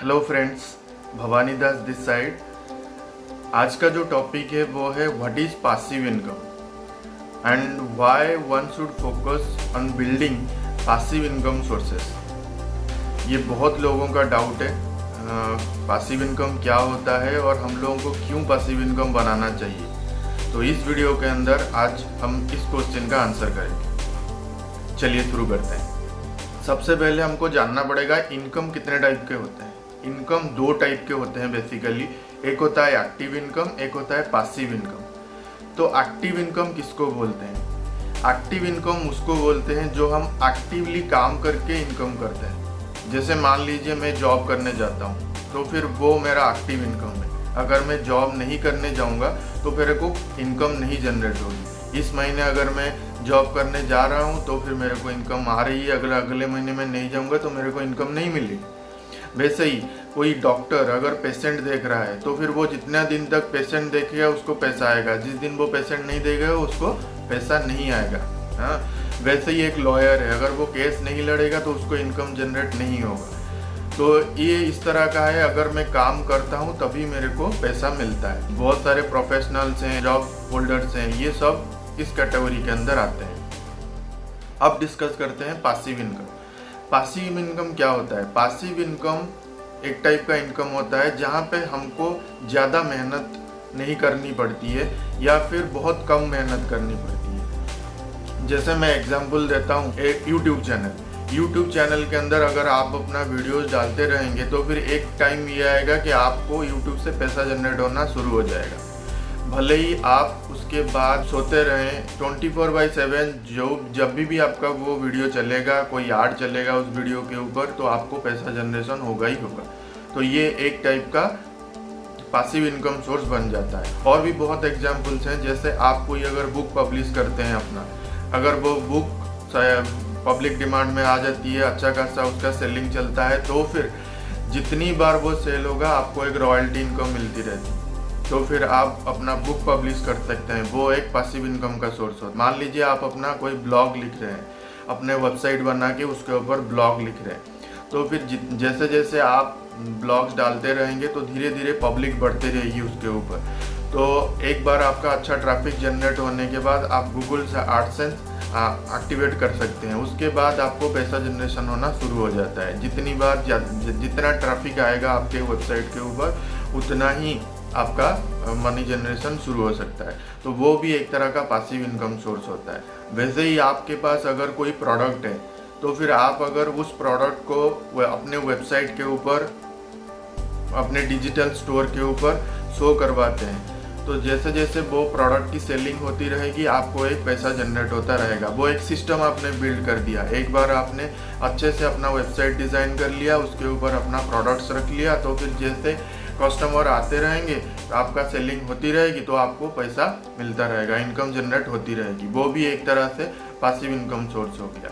Hello friends, Bhavani Das this side. आज का जो टॉपिक है वो है what is passive income and why one should focus on building passive income sources. ये बहुत लोगों का डाउट है, पासिव इनकम क्या होता है और हम लोगों को क्यों पासिव इनकम बनाना चाहिए। तो इस वीडियो के अंदर आज हम इस क्वेश्चन का आंसर करेंगे। चलिए शुरू करते हैं। सबसे पहले हमको जानना पड़ेगा इनकम कितने टाइप के होते हैं। इनकम दो टाइप के होते हैं बेसिकली, एक होता है एक्टिव इनकम, एक होता है पासिव इनकम। तो एक्टिव इनकम किसको बोलते हैं? एक्टिव इनकम उसको बोलते हैं जो हम एक्टिवली काम करके इनकम करते हैं। जैसे मान लीजिए मैं जॉब करने जाता हूँ तो फिर वो मेरा एक्टिव इनकम है। अगर मैं जॉब नहीं करने जाऊँगा तो मेरे को इनकम नहीं जनरेट होगी। इस महीने अगर मैं जॉब करने जा रहा हूँ तो फिर मेरे को इनकम आ रही है, अगले महीने में नहीं जाऊँगा तो मेरे को इनकम नहीं मिलेगी। वैसे ही कोई डॉक्टर अगर पेशेंट देख रहा है तो फिर वो जितना दिन तक पेशेंट देखेगा उसको पैसा आएगा, जिस दिन वो पेशेंट नहीं देखेगा उसको पैसा नहीं आएगा। हाँ, वैसे ही एक लॉयर है, अगर वो केस नहीं लड़ेगा तो उसको इनकम जनरेट नहीं होगा। तो ये इस तरह का है, अगर मैं काम करता हूँ तभी मेरे को पैसा मिलता है। बहुत सारे प्रोफेशनल्स हैं, जॉब होल्डर्स हैं, ये सब इस कैटेगरी के अंदर आते हैं। अब डिस्कस करते हैं पासिव इनकम। पासिव इनकम क्या होता है? पासिव इनकम एक टाइप का इनकम होता है जहाँ पे हमको ज़्यादा मेहनत नहीं करनी पड़ती है या फिर बहुत कम मेहनत करनी पड़ती है। जैसे मैं एग्जांपल देता हूँ, एक यूट्यूब चैनल के अंदर अगर आप अपना वीडियोस डालते रहेंगे तो फिर एक टाइम ये आएगा कि आपको यूट्यूब से पैसा जनरेट होना शुरू हो जाएगा। भले ही आप उसके बाद सोते रहें, 24/7 जब भी आपका वो वीडियो चलेगा, कोई ऐड चलेगा उस वीडियो के ऊपर, तो आपको पैसा जनरेशन होगा ही होगा। तो ये एक टाइप का पासिव इनकम सोर्स बन जाता है। और भी बहुत एग्जांपल्स हैं, जैसे आप कोई अगर बुक पब्लिश करते हैं अपना, अगर वो बुक पब्लिक डिमांड में आ जाती है, अच्छा खासा उसका सेलिंग चलता है, तो फिर जितनी बार वो सेल होगा आपको एक रॉयल्टी इनकम मिलती रहती है। तो फिर आप अपना बुक पब्लिश कर सकते हैं, वो एक पासिव इनकम का सोर्स होता है। मान लीजिए आप अपना कोई ब्लॉग लिख रहे हैं, अपने वेबसाइट बना के उसके ऊपर ब्लॉग लिख रहे हैं, तो फिर जैसे जैसे आप ब्लॉग्स डालते रहेंगे तो धीरे धीरे पब्लिक बढ़ती रहेगी उसके ऊपर। तो एक बार आपका अच्छा ट्रैफिक जनरेट होने के बाद आप गूगल से एडसेंस एक्टिवेट कर सकते हैं। उसके बाद आपको पैसा जनरेशन होना शुरू हो जाता है। जितनी बार जितना ट्रैफिक आएगा आपके वेबसाइट के ऊपर उतना ही आपका मनी जनरेशन शुरू हो सकता है। तो वो भी एक तरह का पासिव इनकम सोर्स होता है। वैसे ही आपके पास अगर कोई प्रोडक्ट है तो फिर आप अगर उस प्रोडक्ट को अपने वेबसाइट के ऊपर, अपने डिजिटल स्टोर के ऊपर शो करवाते हैं, तो जैसे जैसे वो प्रोडक्ट की सेलिंग होती रहेगी आपको एक पैसा जनरेट होता रहेगा। वो एक सिस्टम आपने बिल्ड कर दिया। एक बार आपने अच्छे से अपना वेबसाइट डिज़ाइन कर लिया, उसके ऊपर अपना प्रोडक्ट्स रख लिया, तो फिर जैसे कस्टमर आते रहेंगे, आपका सेलिंग होती रहेगी, तो आपको पैसा मिलता रहेगा, इनकम जनरेट होती रहेगी। वो भी एक तरह से पासिव इनकम सोर्स हो गया।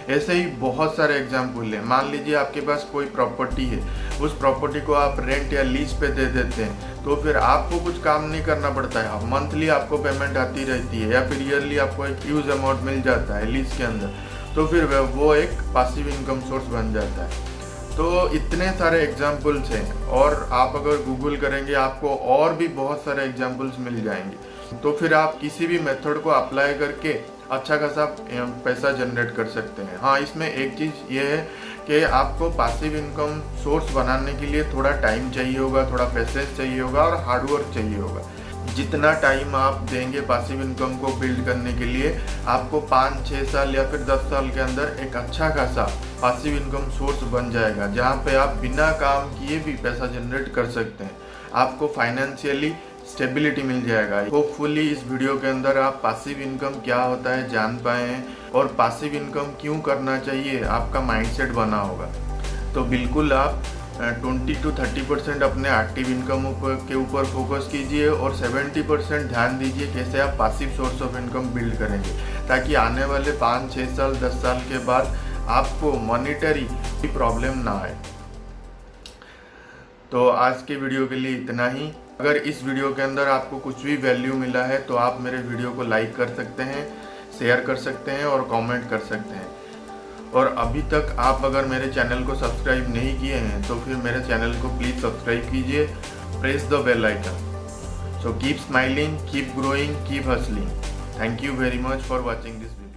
ऐसे ही बहुत सारे एग्जाम्पल हैं। मान लीजिए आपके पास कोई प्रॉपर्टी है, उस प्रॉपर्टी को आप रेंट या लीज पे दे देते हैं, तो फिर आपको कुछ काम नहीं करना पड़ता है। मंथली आपको पेमेंट आती रहती है या फिर ईयरली आपको एक ह्यूज अमाउंट मिल जाता है लीज के अंदर, तो फिर वो एक पासिव इनकम सोर्स बन जाता है। तो इतने सारे एग्जाम्पल्स हैं और आप अगर गूगल करेंगे आपको और भी बहुत सारे एग्जाम्पल्स मिल जाएंगे। तो फिर आप किसी भी मेथड को अप्लाई करके अच्छा खासा पैसा जनरेट कर सकते हैं। हाँ, इसमें एक चीज़ ये है कि आपको पासिव इनकम सोर्स बनाने के लिए थोड़ा टाइम चाहिए होगा, थोड़ा पेशेंस चाहिए होगा और हार्डवर्क चाहिए होगा। जितना टाइम आप देंगे पासिव इनकम को बिल्ड करने के लिए, आपको 5-6 साल या फिर 10 साल के अंदर एक अच्छा खासा पासिव इनकम सोर्स बन जाएगा, जहाँ पे आप बिना काम किए भी पैसा जनरेट कर सकते हैं। आपको फाइनेंशियली स्टेबिलिटी मिल जाएगा। होपफुली इस वीडियो के अंदर आप पासिव इनकम क्या होता है जान पाए हैं और पासिव इनकम क्यों करना चाहिए आपका माइंडसेट बना होगा। तो बिल्कुल आप 20 to 30% अपने एक्टिव इनकम के ऊपर फोकस कीजिए और 70% ध्यान दीजिए कैसे आप passive source of income build करेंगे, ताकि आने वाले 5-6 साल 10 साल के बाद आपको मॉनिटरी प्रॉब्लम ना आए। तो आज के वीडियो के लिए इतना ही। अगर इस वीडियो के अंदर आपको कुछ भी वैल्यू मिला है तो आप मेरे वीडियो को लाइक कर सकते हैं, शेयर कर सकते हैं और कमेंट कर सकते हैं। और अभी तक आप अगर मेरे चैनल को सब्सक्राइब नहीं किए हैं तो फिर मेरे चैनल को प्लीज़ सब्सक्राइब कीजिए, press the bell icon. So keep smiling, keep growing, keep hustling. Thank you very much for watching this video.